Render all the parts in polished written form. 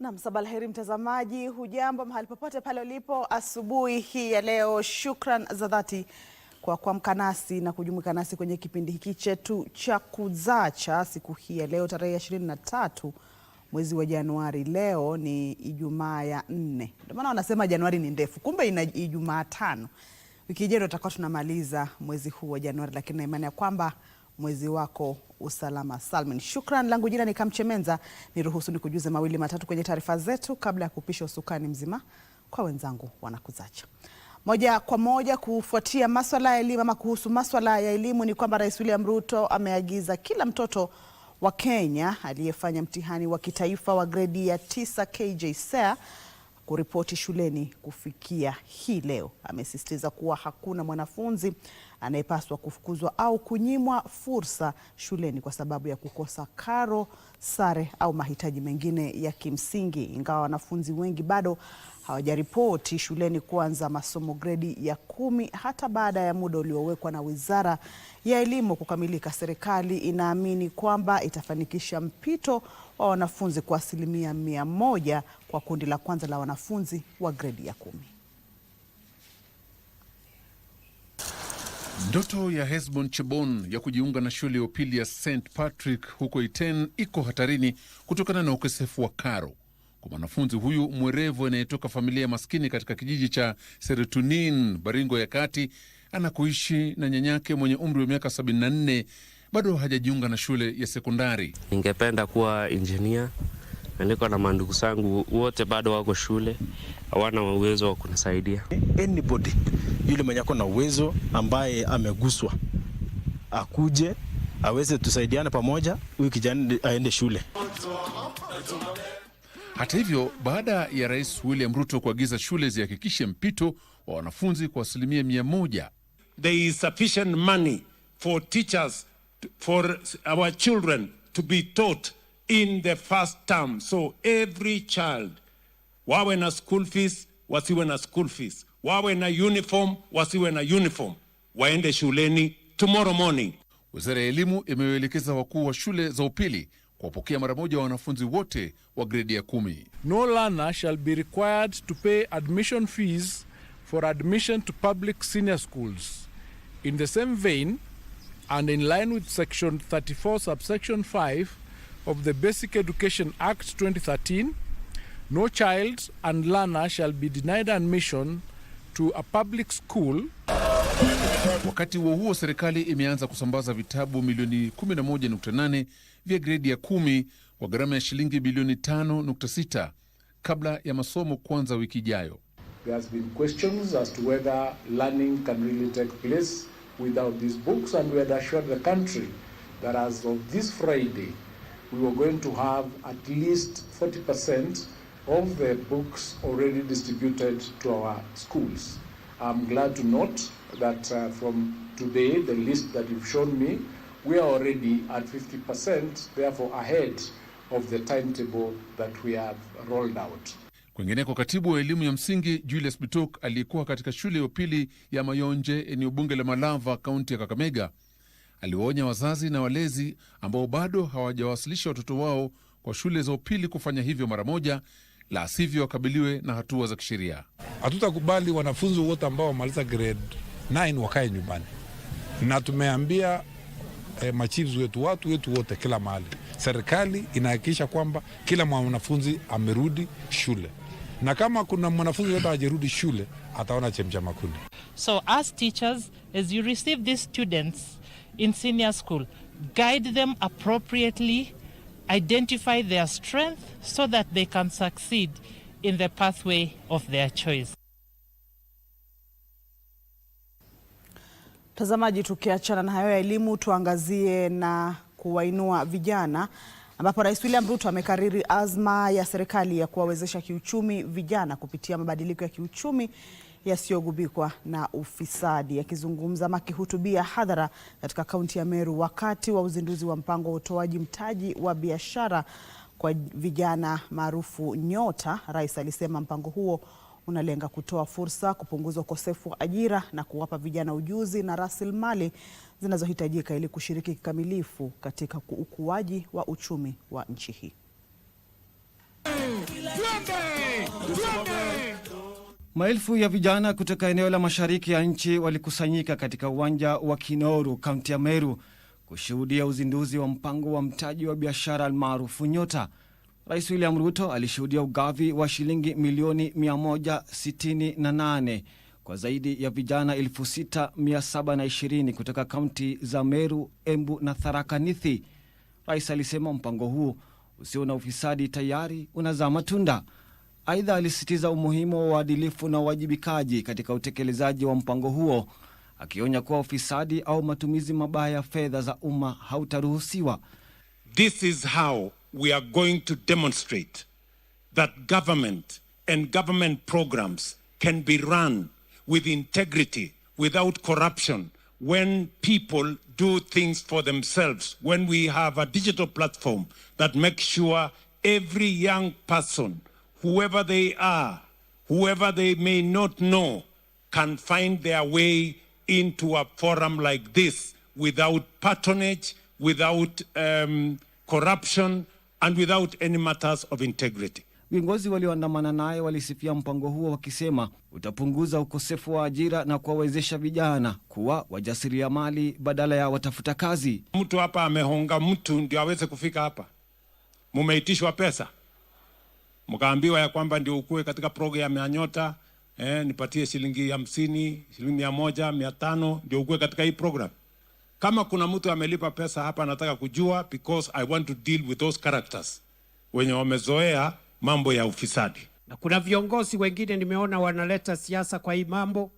Na msabalheri mtazamaji, hujambo mahali popote pale ulipo asubuhi hii ya leo. Shukran za dhati kwa kuamka nasi na kujumuika nasi kwenye kipindi hiki chetu cha Kuzacha siku hii ya leo tarehe 23 mwezi wa Januari. Leo ni Ijumaa ya 4. Ndio maana wanasema Januari ni ndefu. Kumbe ina Ijumaa 5. Wiki ijayo tutakuwa tunamaliza mwezi huu wa Januari, lakini na imani ya kwamba mwezi wako usalama salmin. Shukran, langu jina ni Kamchemenza. Niruhusu nikujuze mawili matatu kwenye taarifa zetu kabla ya kupisha usukani mzima kwa wenzangu wanakuzacha. Moja kwa moja kufuatia masuala ya elimu ama kuhusu masuala ya elimu ni kwamba Rais William Ruto ameagiza kila mtoto wa Kenya aliyefanya mtihani wa kitaifa wa gredi ya 9 KJSEA kuripoti shuleni kufikia hii leo. Amesisitiza kuwa hakuna mwanafunzi anayepaswa kufukuzwa au kunyimwa fursa shuleni kwa sababu ya kukosa karo, sare au mahitaji mengine ya kimsingi. Ingawa wanafunzi wengi bado hawajaripoti shuleni kuanza masomo gredi ya 10 hata baada ya muda uliowekwa na Wizara ya Elimu kukamilika, serikali inaamini kwamba itafanikisha mpito wa wanafunzi kwa 100% kwa kundi la kwanza la wanafunzi wa gredi ya 10. Ndoto ya Hesbon Chebon ya kujiunga na shule ya upili ya St. Patrick huko Iten iko hatarini kutokana na ukosefu wa karo. Kwa mwanafunzi huyu mwerevu anayetoka familia maskini katika kijiji cha Seretunin, Baringo ya Kati, anakoishi na nyanyake mwenye umri wa miaka 74, bado hajajiunga na shule ya sekondari. Ningependa kuwa engineer. Niko na mandugu zangu wote bado wako shule, hawana uwezo wa kunisaidia. Anybody yule mwenye ako na uwezo ambaye ameguswa akuje aweze tusaidiane pamoja, huyu kijana aende shule. Hata hivyo, baada ya Rais William Ruto kuagiza shule zihakikishe mpito wa wanafunzi kwa 100%, there is sufficient money for teachers, for our children to be taught in the first term. So every child, wawe na school fees, wasiwe na school fees, wawe na uniform, wasiwe na uniform, waende shuleni tomorrow morning. Wizara ya Elimu imewaelekeza wakuu wa shule za upili kuwapokea mara moja wa wanafunzi wote wa gredi ya 10. No learner shall be required to pay admission fees for admission to public senior schools. In the same vein, and in line with Section 34, subsection 5 of the Basic Education Act 2013, no child and learner shall be denied admission to a public school. Wakati huo serikali imeanza kusambaza vitabu milioni 11.8 vya gredi ya 10 kwa gharama ya shilingi bilioni 5.6 kabla ya masomo kuanza wiki ijayo. There has been questions as to whether learning can really take place without these books, and we had assured the country that as of this Friday we were going to have at least 40% of the books already distributed to our schools. I'm glad to note that from today, the list that you've shown me, we are already at 50%, therefore ahead of the timetable that we have rolled out. Kwingineko, katibu wa elimu ya msingi Julius Bitok aliyekuwa katika shule ya upili ya Mayonje, eneo bunge la Malava, kaunti ya Kakamega, aliwaonya wazazi na walezi ambao bado hawajawasilisha watoto wao kwa shule za upili kufanya hivyo mara moja, la sivyo wakabiliwe na hatua za kisheria. Hatutakubali wanafunzi wote ambao wamaliza grade 9 wakae nyumbani. Na tumeambia machiefs wetu, watu wetu wote kila mahali, serikali inahakikisha kwamba kila mwanafunzi amerudi shule. Na kama kuna mwanafunzi yote hajarudi shule, ataona chemcha makundi. So as teachers, as you receive these students in senior school, guide them appropriately, identify their strength so that they can succeed in the pathway of their choice. Tazamaji, tukiachana na hayo ya elimu, tuangazie na kuwainua vijana, ambapo Rais William Ruto amekariri azma ya serikali ya kuwawezesha kiuchumi vijana kupitia mabadiliko ya kiuchumi yasiyogubikwa na ufisadi. Akizungumza ama akihutubia hadhara katika kaunti ya Meru wakati wa uzinduzi wa mpango wa utoaji mtaji wa biashara kwa vijana maarufu Nyota, Rais alisema mpango huo unalenga kutoa fursa, kupunguza ukosefu wa ajira na kuwapa vijana ujuzi na rasilimali zinazohitajika ili kushiriki kikamilifu katika ukuaji wa uchumi wa nchi hii. Maelfu ya vijana kutoka eneo la mashariki ya nchi walikusanyika katika uwanja wa Kinoru, kaunti ya Meru, kushuhudia uzinduzi wa mpango wa mtaji wa biashara almaarufu Nyota. Rais William Ruto alishuhudia ugavi wa shilingi milioni 168 kwa zaidi ya vijana 6,720 kutoka kaunti za Meru, Embu na Tharaka Nithi. Rais alisema mpango huu usio na ufisadi tayari unazaa matunda. Aidha, alisisitiza umuhimu wa uadilifu na uwajibikaji katika utekelezaji wa mpango huo, akionya kuwa ufisadi au matumizi mabaya ya fedha za umma hautaruhusiwa. This is how we are going to demonstrate that government and government programs can be run with integrity, without corruption, when people do things for themselves, when we have a digital platform that makes sure every young person, whoever they are, whoever they may not know, can find their way into a forum like this without patronage, without corruption, and without any matters of integrity. Viongozi walioandamana naye walisifia mpango huo wakisema utapunguza ukosefu wa ajira na kuwawezesha vijana kuwa wajasiriamali badala ya watafuta kazi. Mtu hapa amehonga mtu ndio aweze kufika hapa. Mumeitishwa pesa, mkaambiwa ya kwamba ndio ukue katika program ya Nyota, nipatie shilingi 50, shilingi 100, 500 ndio ukue katika hii program. Kama kuna mtu amelipa pesa hapa, nataka kujua, because I want to deal with those characters wenye wamezoea mambo ya ufisadi. Na kuna viongozi wengine nimeona wanaleta siasa kwa hii mambo.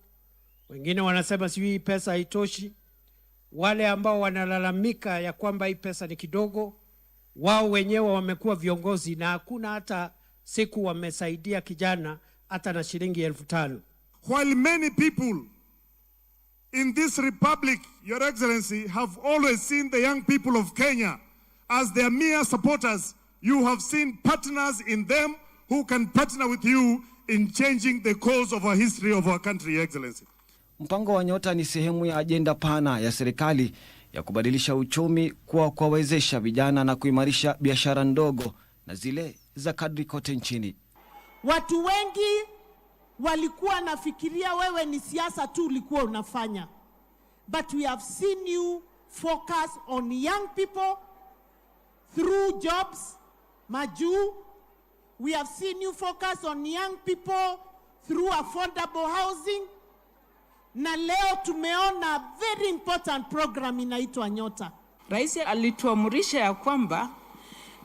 Wengine wanasema si hii pesa haitoshi. Wale ambao wanalalamika ya kwamba hii pesa ni kidogo, wao wenyewe wamekuwa viongozi na hakuna hata siku wamesaidia kijana hata na shilingi 5,000. While many people in this republic, Your Excellency, have always seen the young people of Kenya as their mere supporters, you have seen partners in them who can partner with you in changing the course of our history of our country, Your Excellency. Mpango wa Nyota ni sehemu ya ajenda pana ya serikali ya kubadilisha uchumi kwa kuwawezesha vijana na kuimarisha biashara ndogo na zile za kadri kote nchini. Watu wengi walikuwa nafikiria wewe ni siasa tu ulikuwa unafanya. But we have seen you focus on young people through jobs, Maju. We have seen you focus on young people through affordable housing. Na leo tumeona very important program inaitwa Nyota. Rais alituamurisha ya kwamba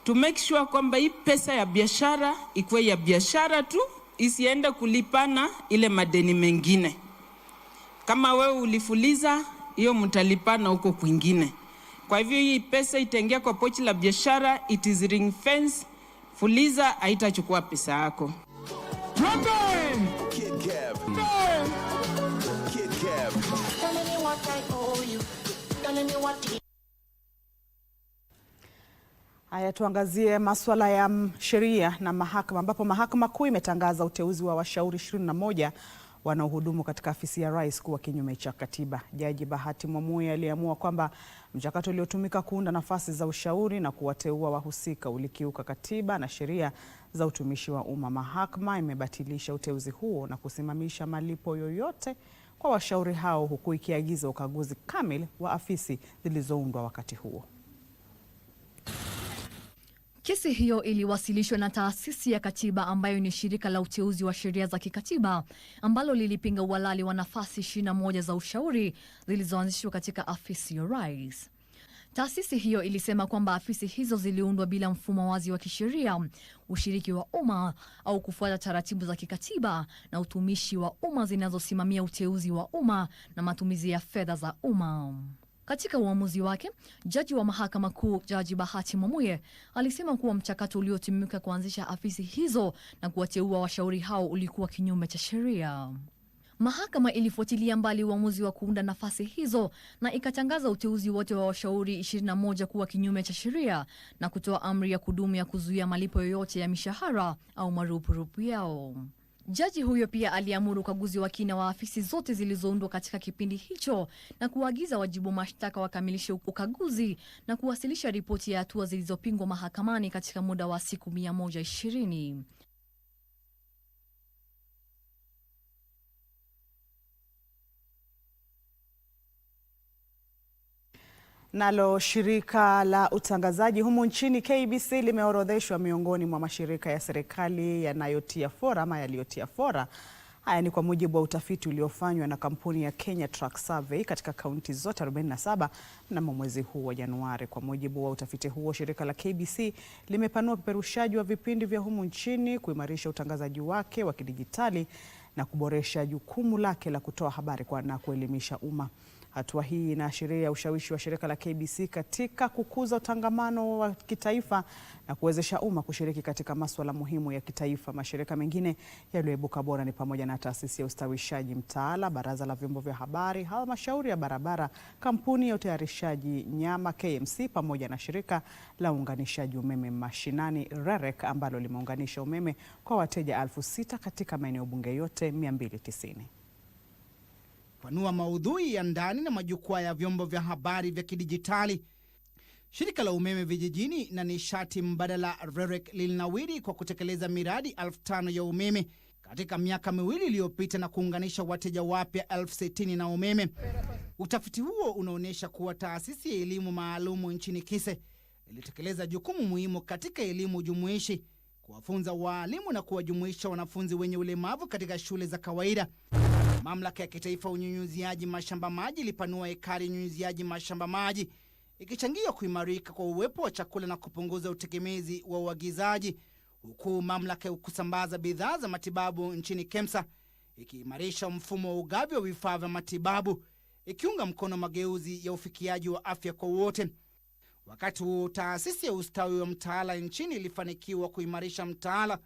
to make sure kwamba hii pesa ya biashara ikuwe ya biashara tu, isiende kulipana ile madeni mengine. Kama wewe ulifuliza, hiyo mtalipana huko kwingine. Kwa hivyo hii pesa itaingia kwa pochi la biashara, it is ring fence. Fuliza haitachukua pesa yako. Haya, tuangazie masuala ya sheria na mahakama, ambapo mahakama kuu imetangaza uteuzi wa washauri 21 wanaohudumu katika afisi ya rais kuwa kinyume cha katiba. Jaji Bahati Mwamuye aliamua kwamba mchakato uliotumika kuunda nafasi za ushauri na kuwateua wahusika ulikiuka katiba na sheria za utumishi wa umma. Mahakama imebatilisha uteuzi huo na kusimamisha malipo yoyote kwa washauri hao, huku ikiagiza ukaguzi kamili wa afisi zilizoundwa wakati huo. Kesi hiyo iliwasilishwa na Taasisi ya Katiba, ambayo ni shirika la uteuzi wa sheria za kikatiba ambalo lilipinga uhalali wa nafasi 21 za ushauri zilizoanzishwa katika afisi ya rais. Taasisi hiyo ilisema kwamba afisi hizo ziliundwa bila mfumo wazi wa kisheria, ushiriki wa umma au kufuata taratibu za kikatiba na utumishi wa umma zinazosimamia uteuzi wa umma na matumizi ya fedha za umma. Katika uamuzi wake, jaji wa mahakama kuu Jaji Bahati Mwamuye alisema kuwa mchakato uliotumika kuanzisha afisi hizo na kuwateua washauri hao ulikuwa kinyume cha sheria. Mahakama ilifuatilia mbali uamuzi wa kuunda nafasi hizo na ikatangaza uteuzi wote wa washauri 21 kuwa kinyume cha sheria na kutoa amri ya kudumu ya kuzuia malipo yoyote ya mishahara au marupurupu yao. Jaji huyo pia aliamuru ukaguzi wa kina wa afisi zote zilizoundwa katika kipindi hicho na kuagiza wajibu mashtaka wakamilishe ukaguzi na kuwasilisha ripoti ya hatua zilizopingwa mahakamani katika muda wa siku 120. Nalo shirika la utangazaji humu nchini KBC limeorodheshwa miongoni mwa mashirika ya serikali yanayotia fora ama yaliyotia fora. Haya ni kwa mujibu wa utafiti uliofanywa na kampuni ya Kenya Track Survey katika kaunti zote 47 mnamo mwezi huu wa Januari. Kwa mujibu wa utafiti huo, shirika la KBC limepanua upeperushaji wa vipindi vya humu nchini, kuimarisha utangazaji wake wa kidijitali na kuboresha jukumu lake la kutoa habari na kuelimisha umma. Hatua hii inaashiria ushawishi wa shirika la KBC katika kukuza utangamano wa kitaifa na kuwezesha umma kushiriki katika masuala muhimu ya kitaifa. Mashirika mengine yaliyoibuka bora ni pamoja na taasisi ya ustawishaji mtaala, baraza la vyombo vya habari, halmashauri ya barabara, kampuni ya utayarishaji nyama KMC, pamoja na shirika la uunganishaji umeme mashinani REREC ambalo limeunganisha umeme kwa wateja 6,000 katika maeneo bunge yote 290. Panua maudhui ya ndani na majukwaa ya vyombo vya habari vya kidijitali. Shirika la umeme vijijini na nishati mbadala REREC lilinawiri kwa kutekeleza miradi 5,000 ya umeme katika miaka miwili iliyopita na kuunganisha wateja wapya 60,000 na umeme. Utafiti huo unaonyesha kuwa taasisi ya elimu maalumu nchini KISE ilitekeleza jukumu muhimu katika elimu jumuishi, kuwafunza walimu na kuwajumuisha wanafunzi wenye ulemavu katika shule za kawaida. Mamlaka ya kitaifa unyunyuziaji mashamba maji ilipanua ekari unyunyuziaji mashamba maji, ikichangia kuimarika kwa uwepo wa chakula na kupunguza utegemezi wa uagizaji, huku mamlaka ya kusambaza bidhaa za matibabu nchini KEMSA ikiimarisha mfumo wa ugavi wa vifaa vya matibabu, ikiunga mkono mageuzi ya ufikiaji wa afya kwa wote. Wakati huo, taasisi ya ustawi wa mtaala nchini ilifanikiwa kuimarisha mtaala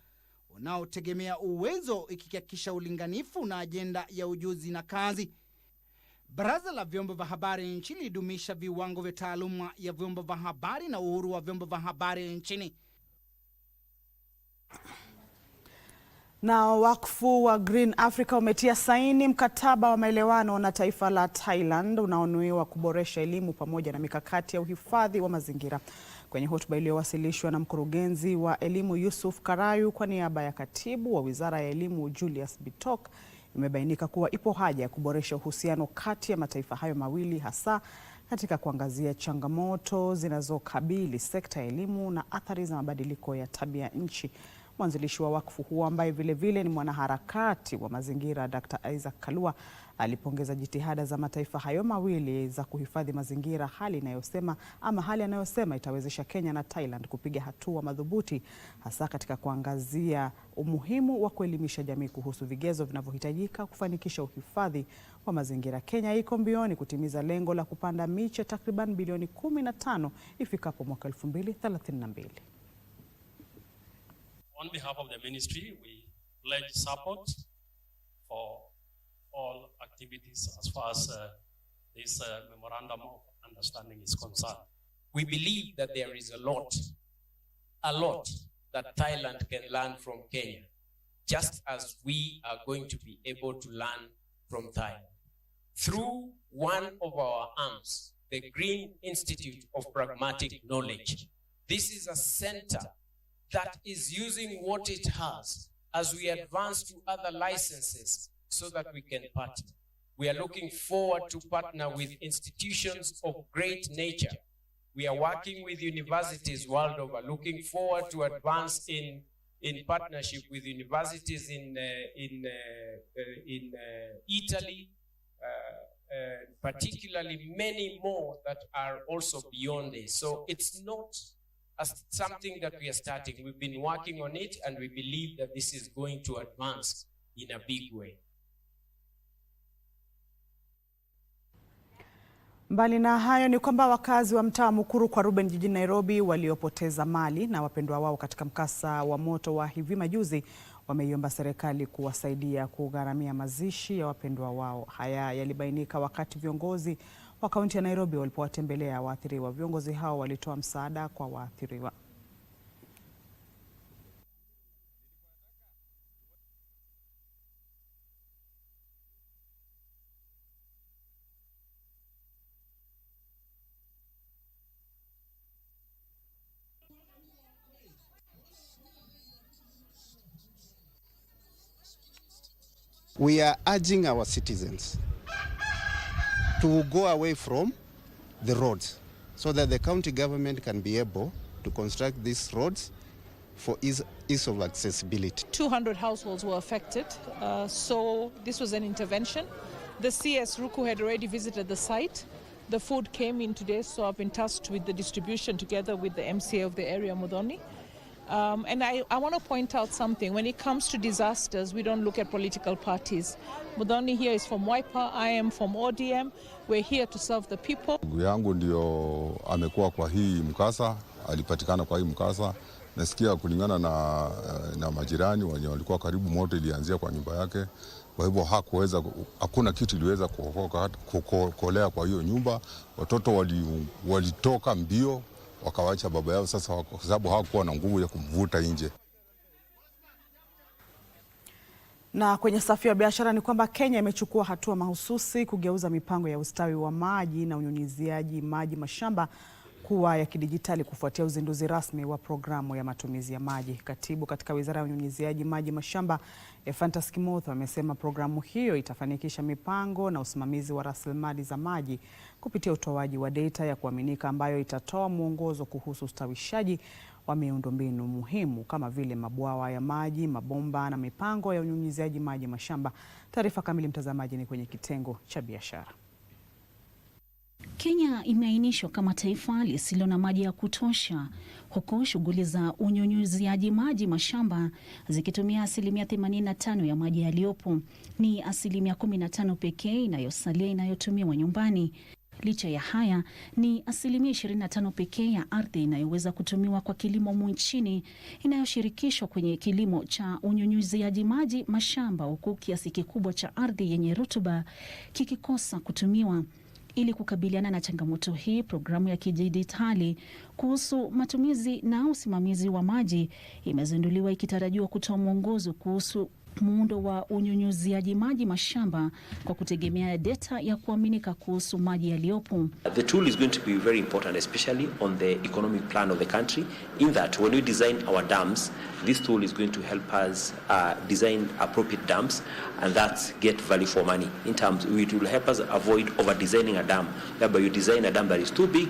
unaotegemea uwezo, ikihakikisha ulinganifu na ajenda ya ujuzi na kazi. Baraza la vyombo vya habari nchini lidumisha viwango vya taaluma ya vyombo vya habari na uhuru wa vyombo vya habari nchini. Na wakfu wa Green Africa umetia saini mkataba wa maelewano na taifa la Thailand unaonuiwa kuboresha elimu pamoja na mikakati ya uhifadhi wa mazingira. Kwenye hotuba iliyowasilishwa na mkurugenzi wa elimu Yusuf Karayu kwa niaba ya katibu wa Wizara ya Elimu Julius Bitok, imebainika kuwa ipo haja ya kuboresha uhusiano kati ya mataifa hayo mawili, hasa katika kuangazia changamoto zinazokabili sekta ya elimu na athari za mabadiliko ya tabia nchi. Mwanzilishi wa wakfu huo ambaye vile ni mwanaharakati wa mazingira, Dr. Isaac Kalua, alipongeza jitihada za mataifa hayo mawili za kuhifadhi mazingira, hali anayosema itawezesha Kenya na Thailand kupiga hatua madhubuti, hasa katika kuangazia umuhimu wa kuelimisha jamii kuhusu vigezo vinavyohitajika kufanikisha uhifadhi wa mazingira. Kenya iko mbioni kutimiza lengo la kupanda miche takriban bilioni 15 ifikapo mwaka 2032. On behalf of the ministry, we pledge support for all activities as far as this memorandum of understanding is concerned. We believe that there is a lot that Thailand can learn from Kenya, just as we are going to be able to learn from Thailand. Through one of our arms, the Green Institute of Pragmatic Knowledge. This is a center that is using what it has as we advance to other licenses so that we can partner. We are looking forward to partner with institutions of great nature. We are working with universities world over, looking forward to advance in partnership with universities in Italy, particularly many more that are also beyond this. So it's not as something that we are starting. We've been working on it and we believe that this is going to advance in a big way. Mbali na hayo ni kwamba wakazi wa mtaa Mukuru kwa Ruben jijini Nairobi waliopoteza mali na wapendwa wao katika mkasa wa moto wa hivi majuzi wameiomba serikali kuwasaidia kugharamia mazishi ya wapendwa wao. Haya yalibainika wakati viongozi wa kaunti ya Nairobi walipowatembelea waathiriwa. Viongozi hao walitoa msaada kwa waathiriwa. We are urging our citizens to go away from the roads. so that the county government can be able to construct these roads for ease of accessibility. 200 households were affected, so this was an intervention. The CS Ruku had already visited the site. The food came in today, so I've been tasked with the distribution together with the MCA of the area, Muthoni. And I want to point out something. When it comes to disasters, we don't look at political parties. Muthoni here is from Wiper, I am from ODM. We're here to serve the people. Ndugu yangu ndio amekuwa kwa hii mkasa, alipatikana kwa hii mkasa. Nasikia kulingana na majirani wenye walikuwa karibu, moto ilianzia kwa nyumba yake. Kwa hivyo hakuna kitu iliweza kuokolea kwa hiyo nyumba. Watoto walitoka mbio wakawacha baba yao sasa, kwa sababu hawakuwa na nguvu ya kumvuta nje. Na kwenye safu ya biashara ni kwamba Kenya imechukua hatua mahususi kugeuza mipango ya ustawi wa maji na unyunyiziaji maji mashamba kuwa ya kidijitali kufuatia uzinduzi rasmi wa programu ya matumizi ya maji. Katibu katika Wizara ya Unyunyiziaji Maji Mashamba, Ephantus Kimotho, amesema programu hiyo itafanikisha mipango na usimamizi wa rasilimali za maji kupitia utoaji wa data ya kuaminika ambayo itatoa mwongozo kuhusu ustawishaji wa miundombinu muhimu kama vile mabwawa ya maji, mabomba na mipango ya unyunyiziaji maji mashamba. Taarifa kamili, mtazamaji, ni kwenye kitengo cha biashara. Kenya imeainishwa kama taifa lisilo na maji ya kutosha, huku shughuli za unyunyiziaji maji mashamba zikitumia 85% ya maji yaliyopo. Ni 15% pekee inayosalia inayotumiwa nyumbani. Licha ya haya, ni 25% pekee ya ardhi inayoweza kutumiwa kwa kilimo humu nchini inayoshirikishwa kwenye kilimo cha unyunyiziaji maji mashamba, huku kiasi kikubwa cha ardhi yenye rutuba kikikosa kutumiwa. Ili kukabiliana na changamoto hii, programu ya kidijitali kuhusu matumizi na usimamizi wa maji imezinduliwa ikitarajiwa kutoa mwongozo kuhusu muundo wa unyunyiziaji maji mashamba kwa kutegemea data ya kuaminika kuhusu maji yaliyopo. The tool is going to be very important, especially on the economic plan of the country, in that when we design our dams, this tool is going to help us design appropriate dams and that get value for money. In terms, it will help us avoid over designing a dam. Thereby you design a dam that is too big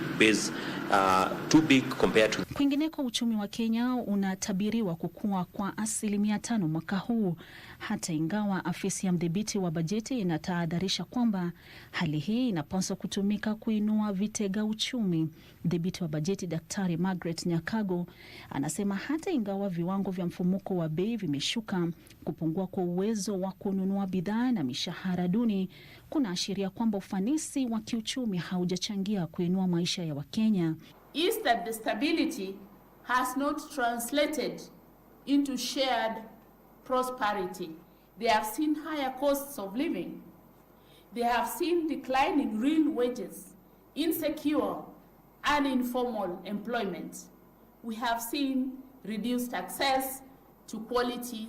compared to. Kwingineko, uchumi wa Kenya unatabiriwa kukua kwa 5% mwaka huu, hata ingawa afisi ya mdhibiti wa bajeti inatahadharisha kwamba hali hii inapaswa kutumika kuinua vitega uchumi. Mdhibiti wa bajeti Daktari Margaret Nyakago anasema hata ingawa viwango vya mfumuko wa bei vimeshuka, kupungua kwa uwezo wa kununua bidhaa na mishahara duni kunaashiria kwamba ufanisi wa kiuchumi haujachangia kuinua maisha ya Wakenya. Is that the stability has not translated into shared prosperity. They have seen higher costs of living. They have seen declining real wages, insecure and informal employment. We have seen reduced access to quality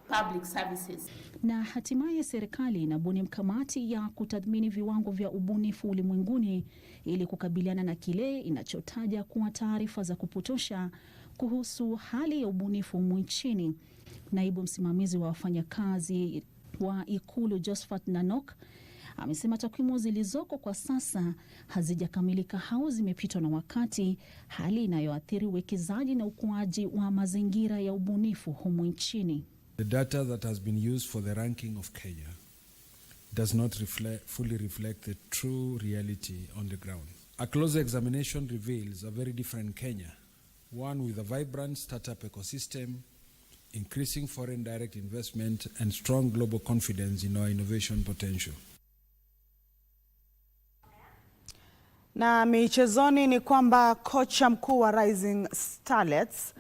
public services. Na hatimaye serikali inabuni mkamati ya kutathmini viwango vya ubunifu ulimwenguni ili kukabiliana na kile inachotaja kuwa taarifa za kupotosha kuhusu hali ya ubunifu humu nchini. Naibu msimamizi wa wafanyakazi wa Ikulu Josephat Nanok amesema takwimu zilizoko kwa sasa hazijakamilika au zimepitwa na wakati, hali inayoathiri uwekezaji na ukuaji wa mazingira ya ubunifu humu nchini. The data that has been used for the ranking of Kenya does not fully reflect the true reality on the ground. A closer examination reveals a very different Kenya, one with a vibrant startup ecosystem, increasing foreign direct investment and strong global confidence in our innovation potential. Na michezoni ni kwamba kocha mkuu wa Rising Starlets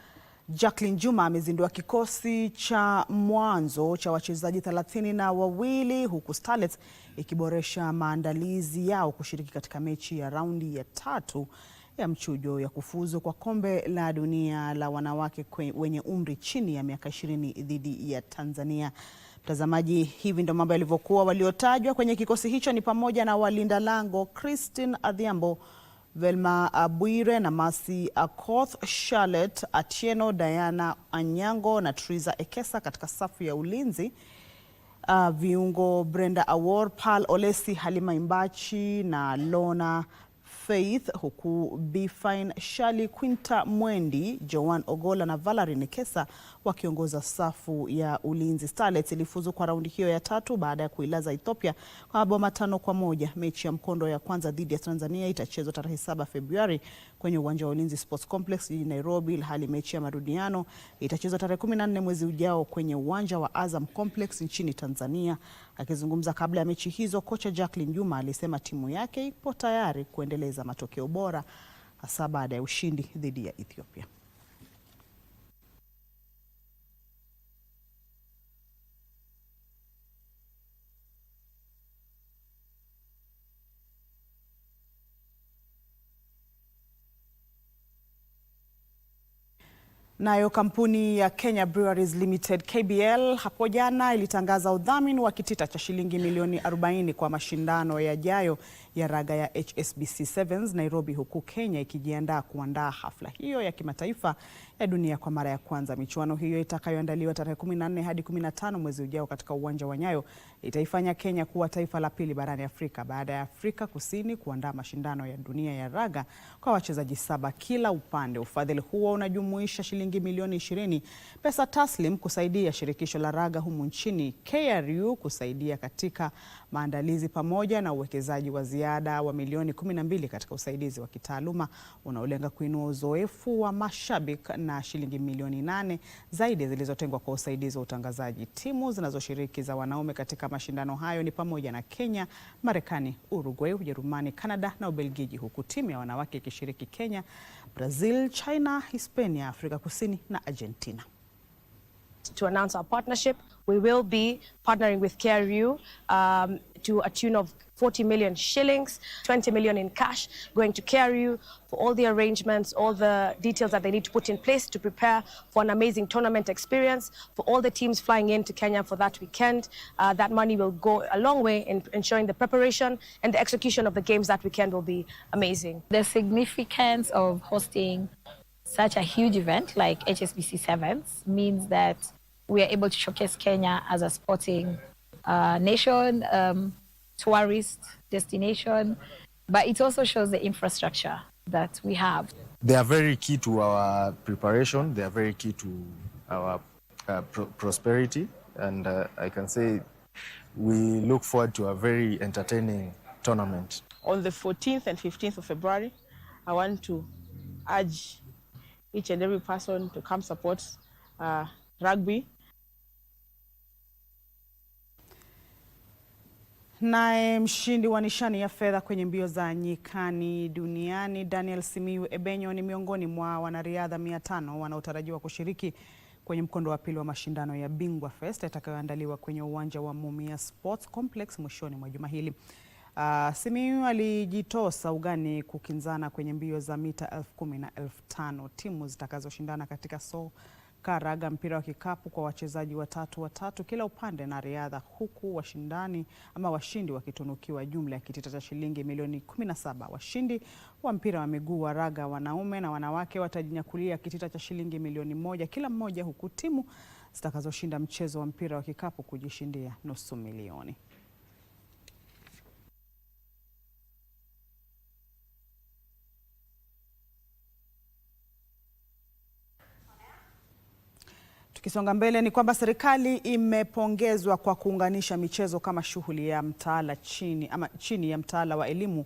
Jacqueline Juma amezindua kikosi cha mwanzo cha wachezaji 32 huku Starlets ikiboresha maandalizi yao kushiriki katika mechi ya raundi ya 3 ya mchujo ya kufuzu kwa kombe la dunia la wanawake wenye umri chini ya miaka 20 dhidi ya Tanzania. Mtazamaji, hivi ndio mambo yalivyokuwa. Waliotajwa kwenye kikosi hicho ni pamoja na walinda lango Christine Adhiambo, Velma Abwire na Mercy Akoth, Charlotte Atieno, Diana Anyango na Triza Ekesa katika safu ya ulinzi. Viungo Brenda Awor, Pearl Olesi, Halima Imbachi na Lona Faith, huku Bifine Shali, Quinta Mwendi, Joan Ogola na Valerie Nekesa wakiongoza safu ya Ulinzi. Starlets ilifuzu kwa raundi hiyo ya tatu baada ya kuilaza Ethiopia kwa mabao 5-1. Mechi ya mkondo ya kwanza dhidi ya Tanzania itachezwa tarehe 7 Februari kwenye uwanja wa Ulinzi Sports Complex jijini Nairobi, hali mechi ya marudiano itachezwa tarehe 14 mwezi ujao kwenye uwanja wa Azam Complex nchini Tanzania. Akizungumza kabla ya mechi hizo, kocha Jacqueline Juma alisema timu yake ipo tayari kuendeleza matokeo bora hasa baada ya ushindi dhidi ya Ethiopia. Nayo kampuni ya Kenya Breweries Limited KBL hapo jana ilitangaza udhamini wa kitita cha shilingi milioni 40 kwa mashindano yajayo ya raga ya HSBC Sevens Nairobi, huku Kenya ikijiandaa kuandaa hafla hiyo ya kimataifa ya dunia kwa mara ya kwanza. Michuano hiyo itakayoandaliwa tarehe 14 hadi 15 mwezi ujao katika uwanja wa Nyayo itaifanya Kenya kuwa taifa la pili barani Afrika baada ya Afrika Kusini kuandaa mashindano ya dunia ya raga kwa wachezaji 7 kila upande. Ufadhili huo unajumuisha shilingi milioni 20 pesa taslim kusaidia shirikisho la raga humu nchini, KRU kusaidia katika maandalizi, pamoja na uwekezaji wa ziada wa milioni 12 katika usaidizi wa kitaaluma unaolenga kuinua uzoefu wa mashabiki, na shilingi milioni 8 zaidi zilizotengwa kwa usaidizi wa utangazaji. Timu zinazoshiriki za wanaume katika mashindano hayo ni pamoja na Kenya, Marekani, Uruguay, Ujerumani, Canada na Ubelgiji, huku timu ya wanawake ikishiriki Kenya, Brazil, China, Hispania, Afrika Kusini na Argentina. To announce our partnership, we will be partnering with KRU to a tune of 40 million shillings, 20 million in cash, going to KRU for all the arrangements, all the details that they need to put in place to prepare for an amazing tournament experience, for all the teams flying into Kenya for that weekend. That money will go a long way in ensuring the preparation and the execution of the games that weekend will be amazing. The significance of hosting such a huge event like HSBC Sevens means that we are able to showcase Kenya as a sporting nation, tourist destination, but it also shows the infrastructure that we have. They are very key to our preparation. They are very key to our prosperity, and I can say we look forward to a very entertaining tournament. On the 14th and 15th of February, I want to urge each and every person to come support rugby. Naye mshindi wa nishani ya fedha kwenye mbio za nyikani duniani Daniel Simiyu Ebenyo ni miongoni mwa wanariadha 500 wanaotarajiwa kushiriki kwenye mkondo wa pili wa mashindano ya Bingwa Fest yatakayoandaliwa kwenye uwanja wa Mumias Sports Complex mwishoni mwa juma hili. Simiyu alijitosa ugani kukinzana kwenye mbio za mita 10,000 na 5,000. Timu zitakazoshindana katika soka, raga, mpira wa kikapu kwa wachezaji watatu kila upande na riadha, huku washindi wakitunukiwa jumla ya kitita cha shilingi milioni 17. Washindi wa mpira wa miguu wa raga wanaume na wanawake watajinyakulia kitita cha shilingi milioni 1 kila mmoja, huku timu zitakazoshinda mchezo wa mpira wa kikapu kujishindia nusu milioni. Tukisonga mbele ni kwamba serikali imepongezwa kwa kuunganisha michezo kama shughuli ya mtaala chini ya mtaala wa elimu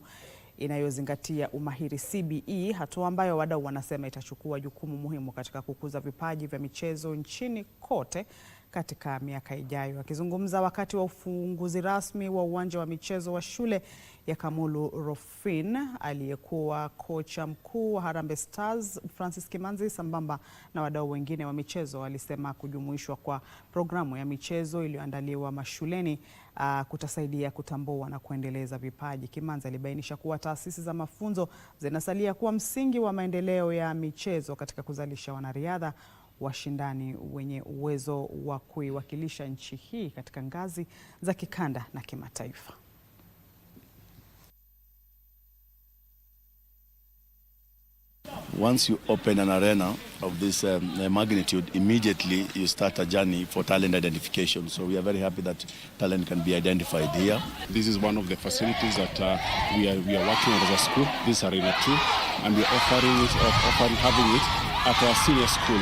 inayozingatia umahiri CBE, hatua ambayo wadau wanasema itachukua jukumu muhimu katika kukuza vipaji vya michezo nchini kote katika miaka ijayo. Akizungumza wakati wa ufunguzi rasmi wa uwanja wa michezo wa shule ya Kamulu Rofin, aliyekuwa kocha mkuu wa Harambee Stars Francis Kimanzi sambamba na wadau wengine wa michezo alisema kujumuishwa kwa programu ya michezo iliyoandaliwa mashuleni kutasaidia kutambua na kuendeleza vipaji. Kimanzi alibainisha kuwa taasisi za mafunzo zinasalia kuwa msingi wa maendeleo ya michezo katika kuzalisha wanariadha washindani wenye uwezo wa kuiwakilisha nchi hii katika ngazi za kikanda na kimataifa. once you open an arena of this magnitude, immediately you start a journey for talent identification. So we are very happy that talent can be identified here. This is one of the facilities that we are working on as a school, this Arena 2, and we are having it at our senior school,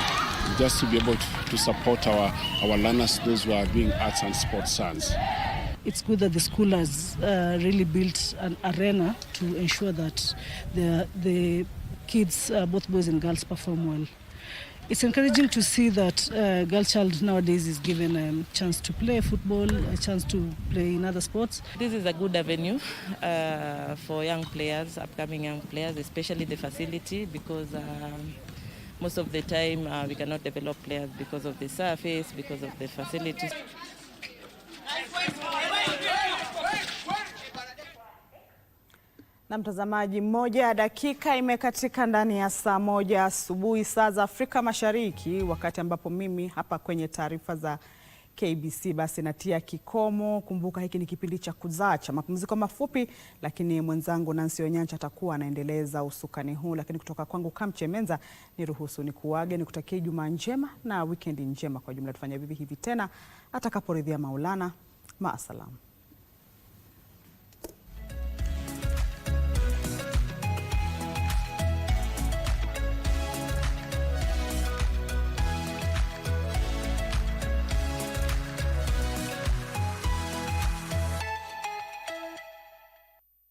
just to be able to support our learners, those who are doing arts and sports science. It's good that the school has really built an arena to ensure that the kids, both boys and girls, perform well. It's encouraging to see that girl child nowadays is given a chance to play football, a chance to play in other sports. This is a good avenue for young players, upcoming young players, especially the facility, because most of the time we cannot develop players because of the surface, because of the facilities. Na mtazamaji, 1 dakika imekatika ndani ya saa 1 asubuhi saa za Afrika Mashariki, wakati ambapo mimi hapa kwenye taarifa za KBC basi natia kikomo. Kumbuka hiki ni kipindi cha Kuzacha, mapumziko mafupi, lakini mwenzangu Nancy Onyancha atakuwa anaendeleza usukani huu. Lakini kutoka kwangu Kamche Menza, niruhusu nikuage, nikutakie Ijumaa njema na weekend njema kwa jumla. Tufanye hivi tena atakaporidhia Maulana. Maasalam.